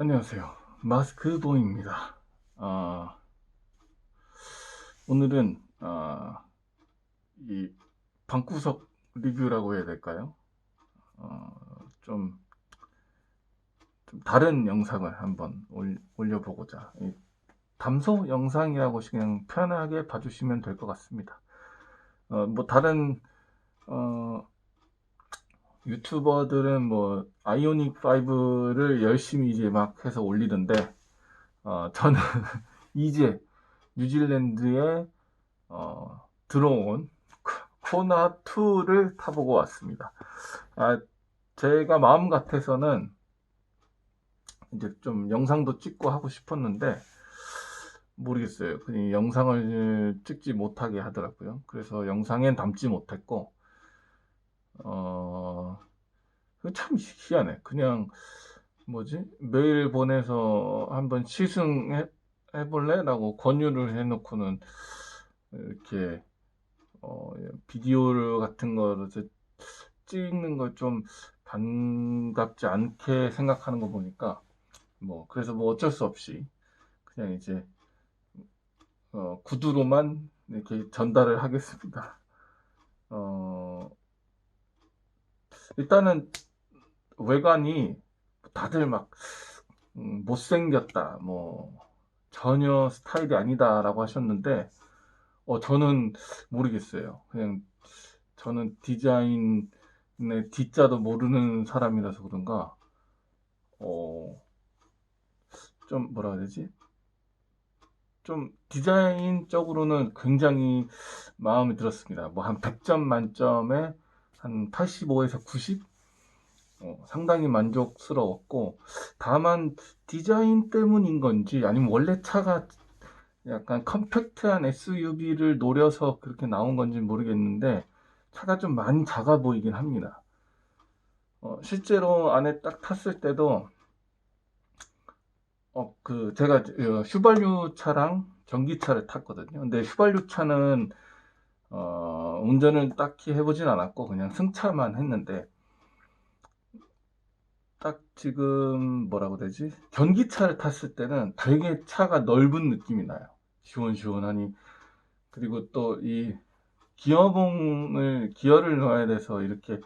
안녕하세요. 마스크보이입니다. 어, 오늘은 이 방구석 리뷰라고 해야 될까요? 어, 좀, 좀 다른 영상을 한번 올려보고자. 담소 영상이라고 그냥 편하게 봐주시면 될 것 같습니다. 뭐 다른 어, 유튜버들은 뭐 아이오닉 5를 열심히 이제 막 해서 올리던데 저는 이제 뉴질랜드에 들어온 코나2를 타보고 왔습니다. 제가 마음 같아서는 이제 좀 영상도 찍고 하고 싶었는데, 모르겠어요. 그냥 영상을 찍지 못하게 하더라고요. 그래서 영상엔 담지 못했고, 어, 참 희한해. 그냥, 뭐지? 메일 보내서 한번 해볼래? 라고 권유를 해놓고는, 이렇게, 비디오 같은 거를 찍는 걸 좀 반갑지 않게 생각하는 거 보니까 그래서 어쩔 수 없이 그냥 이제 구두로만 이렇게 전달을 하겠습니다. 어, 일단은 외관이 다들 막 못생겼다, 뭐 전혀 스타일이 아니다라고 하셨는데 저는 모르겠어요. 그냥 저는 디자인의 D자도 모르는 사람이라서 그런가 어, 좀 뭐라 해야 되지? 좀 디자인적으로는 굉장히 마음에 들었습니다. 뭐 한 100점 만점에 한 85에서 90? 상당히 만족스러웠고, 다만 디자인 때문인 건지 아니면 원래 차가 약간 컴팩트한 SUV를 노려서 그렇게 나온 건지 모르겠는데 차가 좀 많이 작아 보이긴 합니다. 실제로 안에 딱 탔을 때도 제가 휘발유 차랑 전기차를 탔거든요. 근데 휘발유 차는 운전을 딱히 해보진 않았고 그냥 승차만 했는데 딱 지금 뭐라고 해야 되지? 전기차를 탔을 때는 되게 차가 넓은 느낌이 나요. 시원시원하니. 그리고 또 이 기어를 넣어야 돼서 이렇게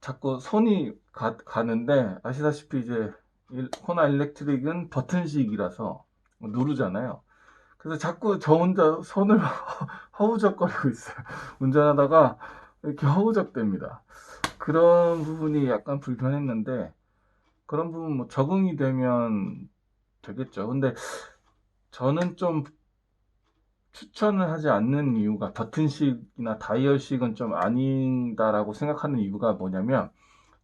자꾸 손이 가는데 아시다시피 이제 호나 일렉트릭은 버튼식이라서 누르잖아요. 그래서 자꾸 저 혼자 손을 허우적거리고 있어요. 운전하다가 이렇게 허우적됩니다. 그런 부분이 약간 불편했는데, 그런 부분 뭐 적응이 되면 되겠죠. 근데 저는 좀 추천을 하지 않는 이유가 버튼식이나 다이얼식은 좀 아니다라고 생각하는 이유가 뭐냐면,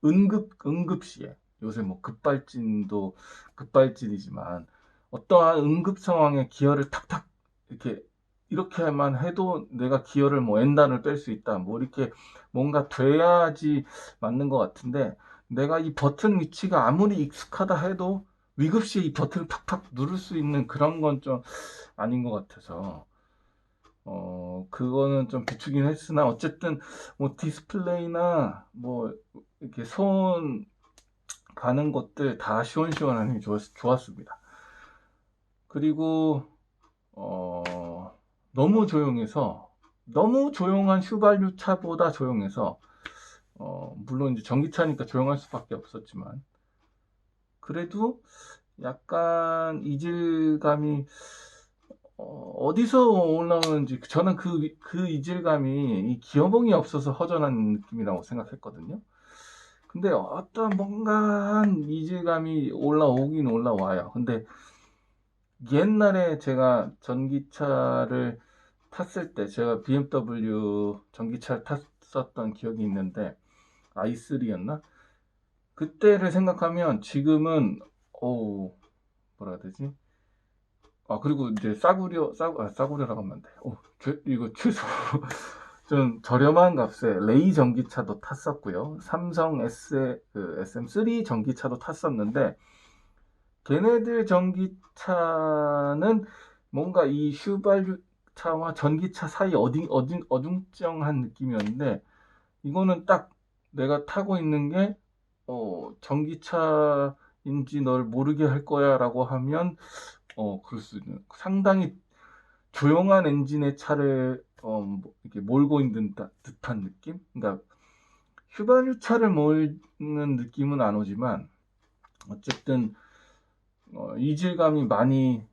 응급시에 요새 뭐 급발진도 급발진이지만 어떠한 응급 상황에 기어를 탁탁 이렇게만 해도 내가 기어를 뭐 N단을 뺄 수 있다 뭐 이렇게 뭔가 돼야지 맞는 것 같은데, 내가 이 버튼 위치가 아무리 익숙하다 해도 위급시에 이 버튼을 탁탁 누를 수 있는 그런 건 좀 아닌 것 같아서 그거는 좀 비추긴 했으나, 어쨌든 뭐 디스플레이나 뭐 이렇게 손 가는 것들 다 시원시원하니 좋았습니다. 그리고 너무 조용해서, 너무 조용한 휘발유 차보다 조용해서 물론 이제 전기차니까 조용할 수밖에 없었지만 그래도 약간 이질감이 어디서 올라오는지, 저는 그 이질감이 이 기어봉이 없어서 허전한 느낌이라고 생각했거든요. 근데 어떤 뭔가 한 이질감이 올라오긴 올라와요. 근데 옛날에 제가 전기차를 탔을 때, 제가 BMW 전기차를 탔었던 기억이 있는데 i3였나? 그때를 생각하면 지금은 어우, 뭐라 해야 되지? 그리고 이제 싸구려라고 하면 안 돼. 이거 취소. 좀 저렴한 값에 레이 전기차도 탔었고요. 삼성 SM3 전기차도 탔었는데, 걔네들 전기차는 뭔가 이 휘발유 차와 전기차 사이 어중쩡한 느낌이었는데, 이거는 딱 내가 타고 있는 게 전기차인 인지 널 모르게 할 거야 라고 하면 그럴 수 있는, 상당히 조용한 엔진의 차를 이렇게 몰고 있는 듯한 느낌? 그러니까 휘발유차를 몰는 느낌은 안 오지만 어쨌든 이질감이 많이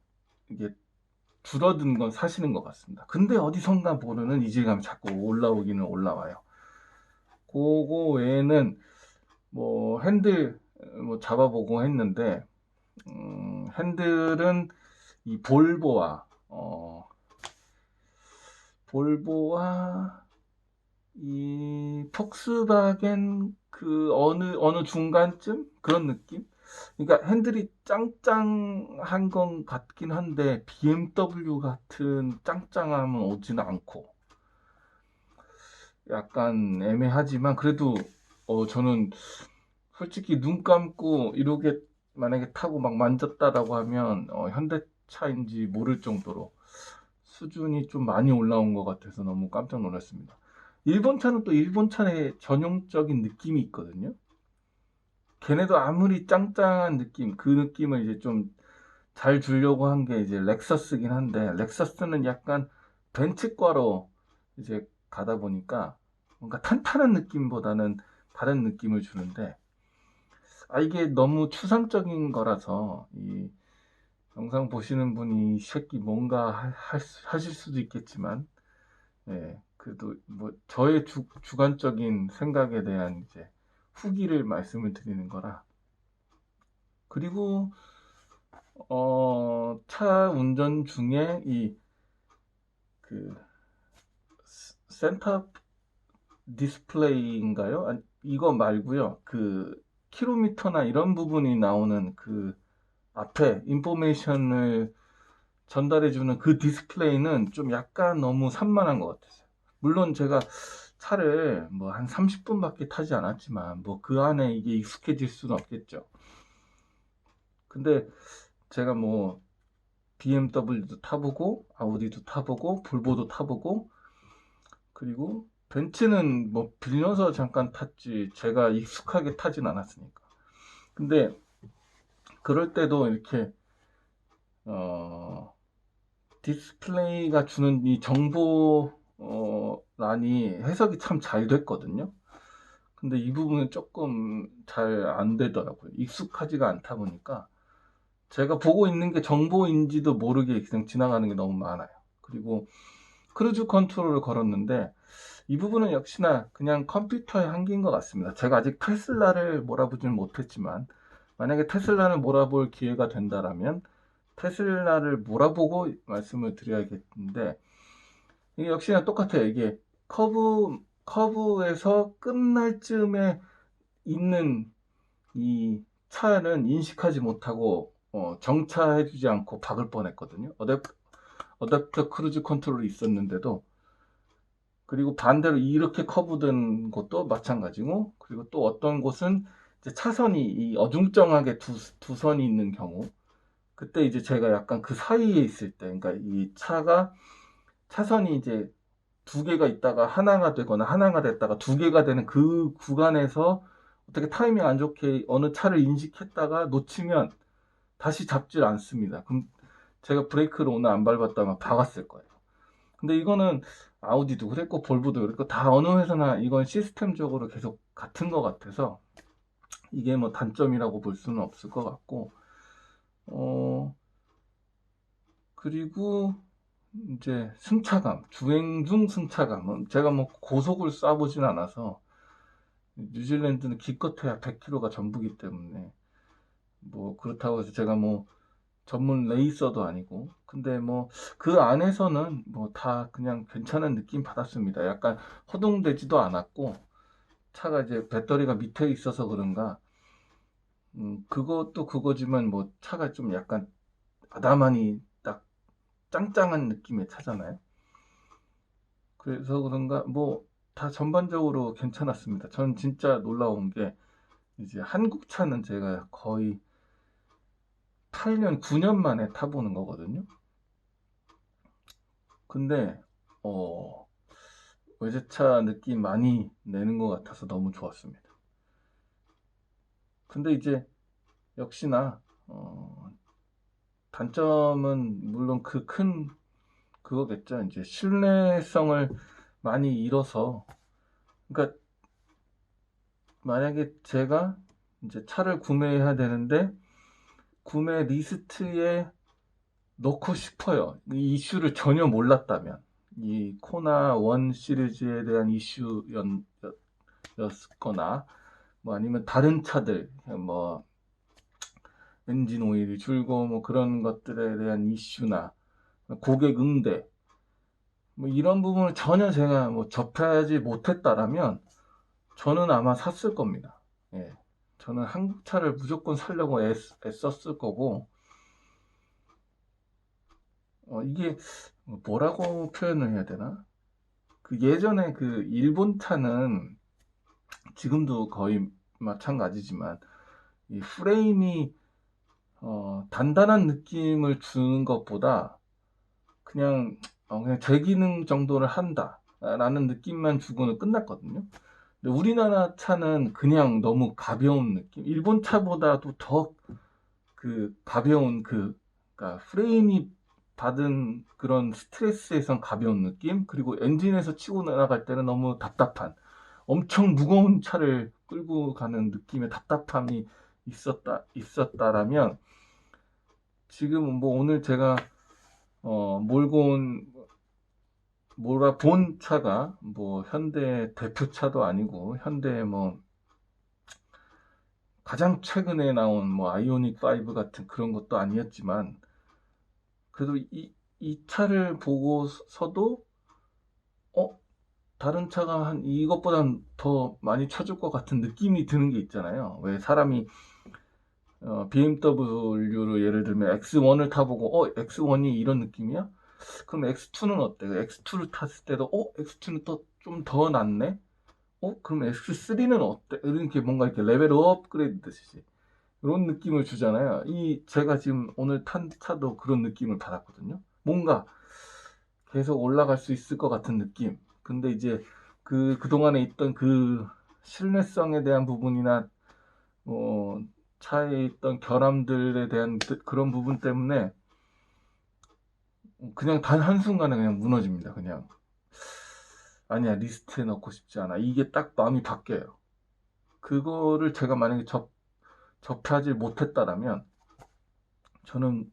이게 줄어든 건 사실인 것 같습니다. 근데 어디선가 모르는 이질감이 자꾸 올라오기는 올라와요. 그거 외에는 뭐 핸들 뭐 잡아보고 했는데 핸들은 이 볼보와 이 폭스바겐 그 어느 중간쯤 그런 느낌? 그러니까 핸들이 짱짱한 건 같긴 한데 BMW 같은 짱짱함은 오지는 않고 약간 애매하지만 그래도 저는 솔직히 눈 감고 이렇게 만약에 타고 막 만졌다라고 하면 현대차인지 모를 정도로 수준이 좀 많이 올라온 것 같아서 너무 깜짝 놀랐습니다. 일본 차는 또 일본 차의 전형적인 느낌이 있거든요. 걔네도 아무리 짱짱한 느낌, 그 느낌을 이제 좀 잘 주려고 한 게 이제 렉서스긴 한데, 렉서스는 약간 벤츠과로 이제 가다 보니까 뭔가 탄탄한 느낌보다는 다른 느낌을 주는데, 이게 너무 추상적인 거라서 이 영상 보시는 분이 이 새끼 뭔가 하실 수도 있겠지만, 예, 그래도 뭐 저의 주관적인 생각에 대한 이제 후기를 말씀을 드리는 거라. 그리고 차 운전 중에 이 그 센터 디스플레이인가요? 이거 말고요. 그 킬로미터나 이런 부분이 나오는 그 앞에 인포메이션을 전달해주는 그 디스플레이는 좀 약간 너무 산만한 것 같았어요. 물론 제가 차를 뭐 한 30분밖에 타지 않았지만 뭐 그 안에 이게 익숙해질 수는 없겠죠. 근데 제가 뭐 BMW도 타보고 아우디도 타보고 볼보도 타보고 그리고 벤츠는 뭐 빌려서 잠깐 탔지 제가 익숙하게 타진 않았으니까. 근데 그럴 때도 이렇게 어 디스플레이가 주는 이 정보 란이 해석이 참 잘 됐거든요. 근데 이 부분은 조금 잘 안 되더라고요. 익숙하지가 않다 보니까 제가 보고 있는 게 정보인지도 모르게 그냥 지나가는 게 너무 많아요. 그리고 크루즈 컨트롤을 걸었는데 이 부분은 역시나 그냥 컴퓨터의 한계인 것 같습니다. 제가 아직 테슬라를 몰아보지는 못했지만 만약에 테슬라를 몰아볼 기회가 된다라면 테슬라를 몰아보고 말씀을 드려야겠는데 이게 역시나 똑같아요. 이게 커브에서 끝날 쯤에 있는 이 차는 인식하지 못하고 정차해주지 않고 박을 뻔했거든요. 어댑터 크루즈 컨트롤이 있었는데도. 그리고 반대로 이렇게 커브된 것도 마찬가지고, 그리고 또 어떤 곳은 이제 차선이 이 어중쩡하게 두 선이 있는 경우, 그때 이제 제가 약간 그 사이에 있을 때, 그러니까 이 차가 차선이 이제 두 개가 있다가 하나가 되거나 하나가 됐다가 두 개가 되는 그 구간에서 어떻게 타이밍 안 좋게 어느 차를 인식했다가 놓치면 다시 잡질 않습니다. 그럼 제가 브레이크를 오늘 안 밟았다면 박았을 거예요. 근데 이거는 아우디도 그랬고 볼보도 그랬고 다 어느 회사나 이건 시스템적으로 계속 같은 것 같아서 이게 뭐 단점이라고 볼 수는 없을 것 같고 그리고 이제 승차감, 주행 중 승차감은 제가 뭐 고속을 쏴보진 않아서 뉴질랜드는 기껏해야 100km가 전부기 때문에 뭐 그렇다고 해서 제가 뭐 전문 레이서도 아니고 근데 뭐 그 안에서는 뭐 다 그냥 괜찮은 느낌 받았습니다. 약간 허둥대지도 않았고 차가 이제 배터리가 밑에 있어서 그런가 그것도 그거지만 뭐 차가 좀 약간 아담하니 딱 짱짱한 느낌의 차잖아요. 그래서 그런가 뭐 다 전반적으로 괜찮았습니다. 전 진짜 놀라운 게 이제 한국 차는 제가 거의 8년, 9년 만에 타보는 거거든요. 근데 어, 외제차 느낌 많이 내는 것 같아서 너무 좋았습니다. 근데 이제 역시나 단점은 물론 그거겠죠. 이제 신뢰성을 많이 잃어서, 그러니까 만약에 제가 이제 차를 구매해야 되는데 구매 리스트에 넣고 싶어요. 이 이슈를 전혀 몰랐다면, 이 코나 원 시리즈에 대한 이슈였거나, 뭐 아니면 다른 차들, 뭐 엔진 오일이 줄고 뭐 그런 것들에 대한 이슈나 고객 응대, 뭐 이런 부분을 전혀 제가 뭐 접하지 못했다라면 저는 아마 샀을 겁니다. 예. 저는 한국 차를 무조건 사려고 애썼을 거고, 이게 뭐라고 표현을 해야 되나? 그 예전에 그 일본 차는 지금도 거의 마찬가지지만 이 프레임이 단단한 느낌을 주는 것보다 그냥 제기능 정도를 한다라는 느낌만 주고는 끝났거든요. 근데 우리나라 차는 그냥 너무 가벼운 느낌. 일본 차보다도 더 그 가벼운 그러니까 프레임이 받은 그런 스트레스에선 가벼운 느낌. 그리고 엔진에서 치고 나갈 때는 너무 답답한, 엄청 무거운 차를 끌고 가는 느낌의 답답함이 있었다라면, 지금 뭐 오늘 제가 몰아본 차가 뭐 현대 대표차도 아니고 현대 뭐 가장 최근에 나온 뭐 아이오닉 5 같은 그런 것도 아니었지만, 그래도 이 차를 보고서도 어 다른 차가 한 이것보단 더 많이 쳐줄 것 같은 느낌이 드는 게 있잖아요. 왜 사람이 BMW를 예를 들면 X1을 타보고 X1이 이런 느낌이야? 그럼 X2는 어때? X2를 탔을 때도 X2는 또 좀 더 낫네? 그럼 X3는 어때? 이렇게 뭔가 이렇게 레벨 업그레이드 듯이 이런 느낌을 주잖아요. 제가 지금 오늘 탄 차도 그런 느낌을 받았거든요. 뭔가 계속 올라갈 수 있을 것 같은 느낌. 근데 이제 그동안에 있던 그 신뢰성에 대한 부분이나 뭐 차에 있던 결함들에 대한 그런 부분 때문에 그냥 단 한순간에 그냥 무너집니다. 그냥 아니야, 리스트에 넣고 싶지 않아. 이게 딱 마음이 바뀌어요. 그거를 제가 만약에 접하지 못했다라면 저는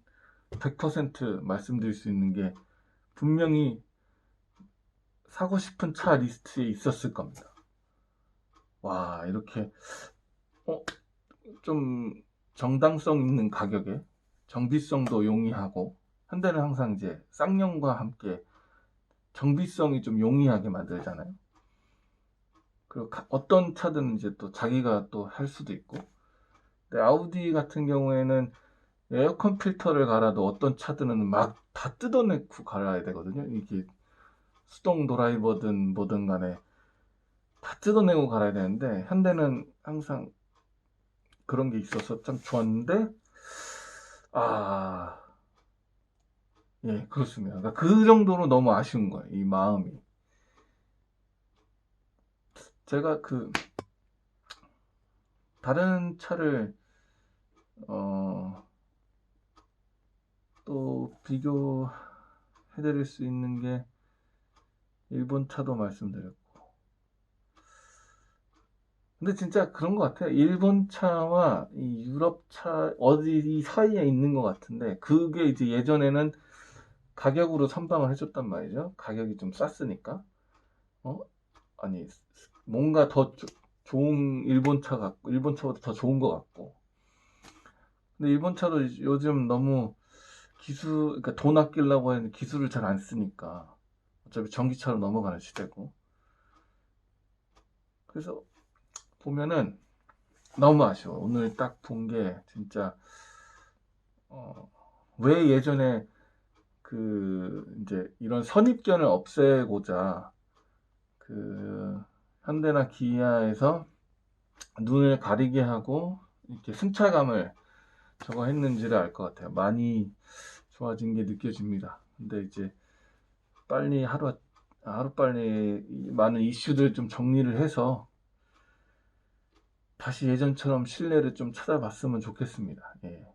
100% 말씀드릴 수 있는 게 분명히 사고 싶은 차 리스트에 있었을 겁니다. 와, 이렇게 어, 좀 정당성 있는 가격에 정비성도 용이하고, 현대는 항상 이제 쌍용과 함께 정비성이 좀 용이하게 만들잖아요. 그리고 어떤 차든 이제 또 자기가 또 할 수도 있고. 근데 아우디 같은 경우에는 에어컨 필터를 갈아도 어떤 차들은 막 다 뜯어내고 갈아야 되거든요. 이게 수동 드라이버든 뭐든 간에 다 뜯어내고 갈아야 되는데, 현대는 항상 그런 게 있어서 참 좋았는데, 아, 예, 그렇습니다. 그러니까 그 정도로 너무 아쉬운 거예요, 이 마음이. 제가 다른 차를, 어, 또 비교해드릴 수 있는 게 일본 차도 말씀드렸고. 근데 진짜 그런 것 같아요. 일본 차와 이 유럽 차, 어디 사이에 있는 것 같은데, 그게 이제 예전에는 가격으로 선방을 해줬단 말이죠. 가격이 좀 쌌으니까. 어? 아니, 뭔가 더 좋은 일본 차 같고, 일본 차보다 더 좋은 것 같고. 근데 일본 차도 요즘 너무 그러니까 돈 아끼려고 하는 기술을 잘 안 쓰니까 어차피 전기차로 넘어가는 시대고. 그래서 보면은 너무 아쉬워. 오늘 딱 본 게 진짜, 어, 왜 예전에 이제 이런 선입견을 없애고자 현대나 기아에서 눈을 가리게 하고 이렇게 승차감을 저거 했는지를 알 것 같아요. 많이 좋아진 게 느껴집니다. 근데 이제 빨리 하루빨리 많은 이슈들 좀 정리를 해서 다시 예전처럼 실내를 좀 찾아봤으면 좋겠습니다. 예.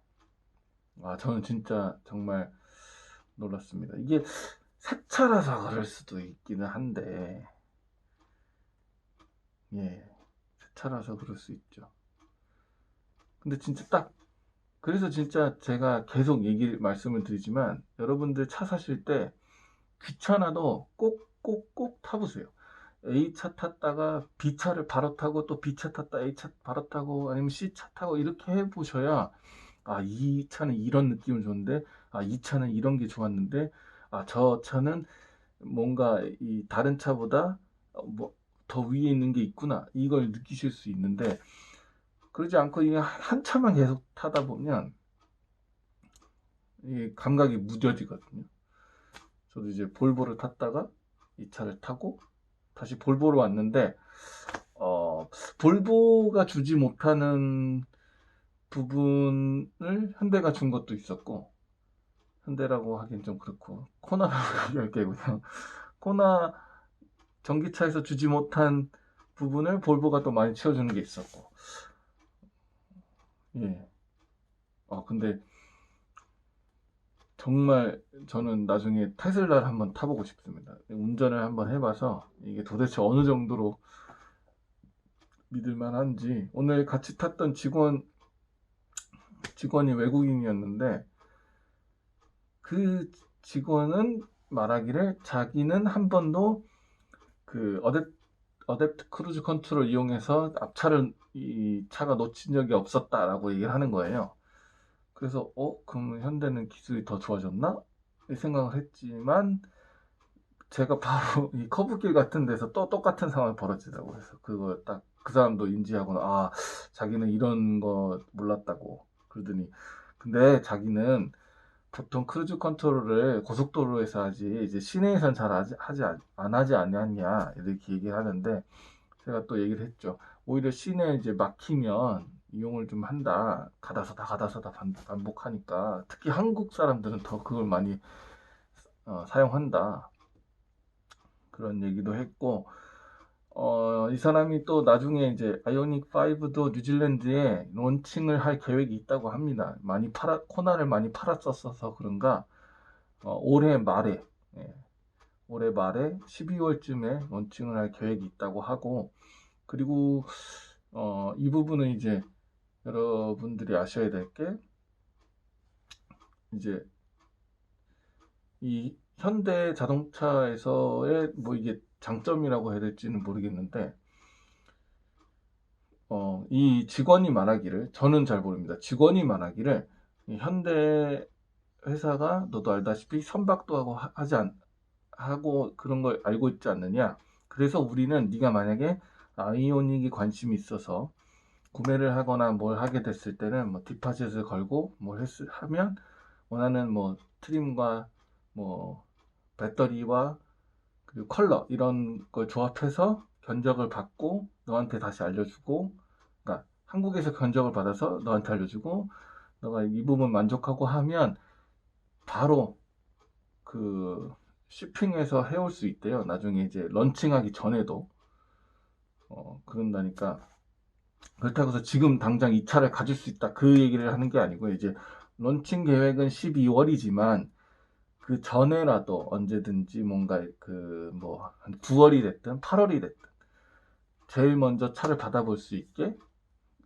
저는 진짜 정말 놀랐습니다. 이게 새 차라서 그럴 수도 있기는 한데, 예, 새 차라서 그럴 수 있죠. 근데 진짜 딱, 그래서 진짜 제가 계속 말씀을 드리지만, 여러분들 차 사실 때 귀찮아도 꼭 타보세요. A차 탔다가 B차를 바로 타고 또 B차 탔다 A차 바로 타고 아니면 C차 타고 이렇게 해보셔야 이 차는 이런 느낌을 줬는데 이 차는 이런 게 좋았는데 저 차는 뭔가 이 다른 차보다 뭐 더 위에 있는 게 있구나 이걸 느끼실 수 있는데 그러지 않고 이 한 차만 계속 타다 보면 이 감각이 무뎌지거든요. 저도 이제 볼보를 탔다가 이 차를 타고 다시 볼보로 왔는데 볼보가 주지 못하는 부분을 현대가 준 것도 있었고 현대라고 하긴 좀 그렇고 코나라고 얘기할게요. 코나 전기차에서 주지 못한 부분을 볼보가 또 많이 채워주는 게 있었고 예. 근데 정말 저는 나중에 테슬라를 한번 타보고 싶습니다. 운전을 한번 해봐서 이게 도대체 어느 정도로 믿을 만한지 오늘 같이 탔던 직원이 외국인이었는데 그 직원은 말하기를 자기는 한 번도 그 어댑트 크루즈 컨트롤 이용해서 앞차를 이 차가 놓친 적이 없었다라고 얘기를 하는 거예요. 그래서 그럼 현대는 기술이 더 좋아졌나? 이 생각을 했지만 제가 바로 이 커브길 같은 데서 또 똑같은 상황이 벌어지더라고요. 그래서 그걸 딱 그 사람도 인지하고 자기는 이런 거 몰랐다고 그러더니 근데 자기는 보통 크루즈 컨트롤을 고속도로에서 하지 이제 시내에선 잘 안 하지 않냐 이렇게 얘기를 하는데 제가 또 얘기를 했죠. 오히려 시내 이제 막히면 이용을 좀 한다. 가다서다 반복하니까 특히 한국 사람들은 더 그걸 많이 사용한다. 그런 얘기도 했고 이 사람이 또 나중에 이제 아이오닉 5도 뉴질랜드에 론칭을 할 계획이 있다고 합니다. 코나를 많이 팔았었어서 그런가 올해 말에 예, 올해 말에 12월쯤에 론칭을 할 계획이 있다고 하고 그리고 이 부분은 이제 여러분들이 아셔야 될 게 이제 이 현대 자동차에서의 뭐 이게 장점이라고 해야 될지는 모르겠는데 이 직원이 말하기를 저는 잘 모릅니다. 직원이 말하기를 이 현대 회사가 너도 알다시피 선박도 하고 그런 걸 알고 있지 않느냐. 그래서 우리는 네가 만약에 아이오닉이 관심이 있어서 구매를 하거나 뭘 하게 됐을 때는 뭐 디파짓을 걸고 하면 원하는 뭐 트림과 뭐 배터리와 그리고 컬러 이런 걸 조합해서 견적을 받고 너한테 다시 알려주고 그러니까 한국에서 견적을 받아서 너한테 알려주고 너가 이 부분 만족하고 하면 바로 그 쇼핑해서 해올 수 있대요. 나중에 이제 런칭하기 전에도 그런다니까 그렇다고 해서 지금 당장 이 차를 가질 수 있다 그 얘기를 하는 게 아니고 이제 런칭 계획은 12월이지만 그 전에라도 언제든지 뭔가 그 뭐 한 9월이 됐든 8월이 됐든 제일 먼저 차를 받아볼 수 있게